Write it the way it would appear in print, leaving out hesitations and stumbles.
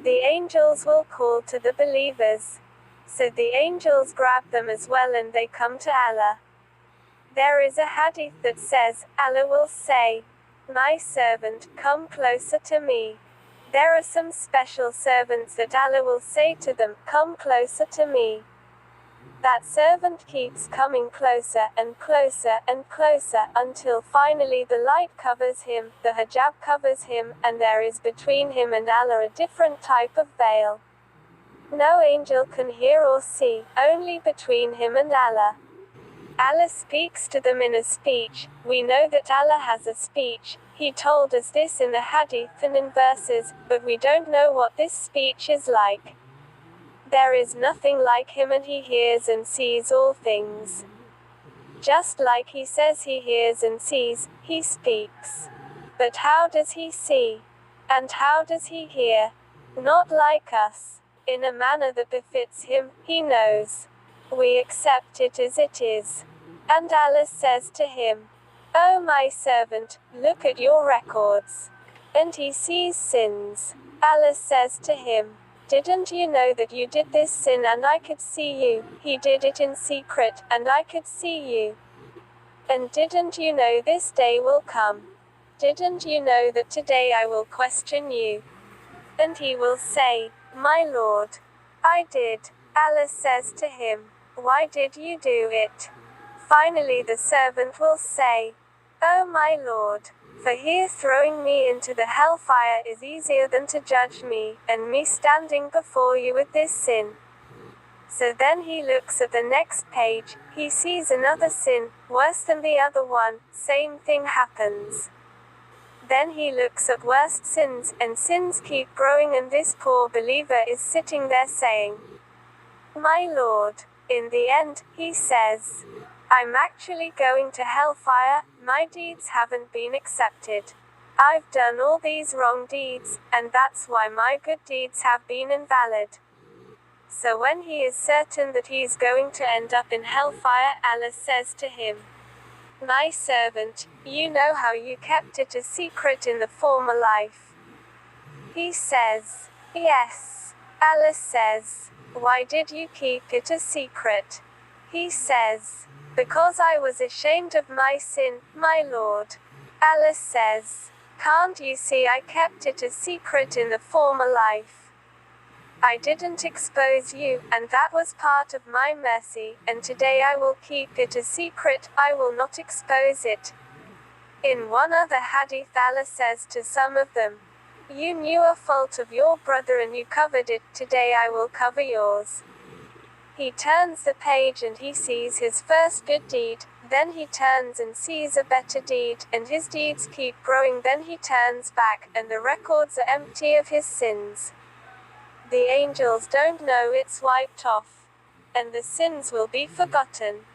the angels will call to the believers. So the angels grab them as well and they come to Allah. There is a hadith that says, Allah will say, "My servant, come closer to me." There are some special servants that Allah will say to them, "Come closer to me." That servant keeps coming closer and closer and closer until finally the light covers him, the hijab covers him, and there is between him and Allah a different type of veil. No angel can hear or see, only between him and Allah. Allah speaks to them in a speech. We know that Allah has a speech. He told us this in the hadith and in verses, but we don't know what this speech is like. There is nothing like him and he hears and sees all things. Just like he says he hears and sees, he speaks. But how does he see? And how does he hear? Not like us. In a manner that befits him, he knows. We accept it as it is. And Allah says to him, "O my servant, look at your records." And he sees sins. Allah says to him, "Didn't you know that you did this sin and I could see you?" He did it in secret, and I could see you. "And didn't you know this day will come? Didn't you know that today I will question you?" And he will say, "My Lord, I did." Allah says to him, "Why did you do it?" Finally the servant will say, "Oh my Lord, for here throwing me into the hellfire is easier than to judge me, and me standing before you with this sin." So then he looks at the next page, he sees another sin, worse than the other one, same thing happens. Then he looks at worst sins, and sins keep growing, and this poor believer is sitting there saying, "My Lord." In the end, he says, "I'm actually going to hellfire, my deeds haven't been accepted. I've done all these wrong deeds, and that's why my good deeds have been invalid." So when he is certain that he is going to end up in hellfire, Allah says to him, "My servant, you know how you kept it a secret in the former life." He says, "Yes." Allah says, "Why did you keep it a secret?" He says, "Because I was ashamed of my sin, my Lord." Allah says, "Can't you see I kept it a secret in the former life? I didn't expose you, and that was part of my mercy, and today I will keep it a secret, I will not expose it." In one other hadith Allah says to some of them, "You knew a fault of your brother and you covered it, today I will cover yours." He turns the page and he sees his first good deed, then he turns and sees a better deed, and his deeds keep growing, then he turns back, and the records are empty of his sins. The angels don't know it's wiped off. And the sins will be forgotten.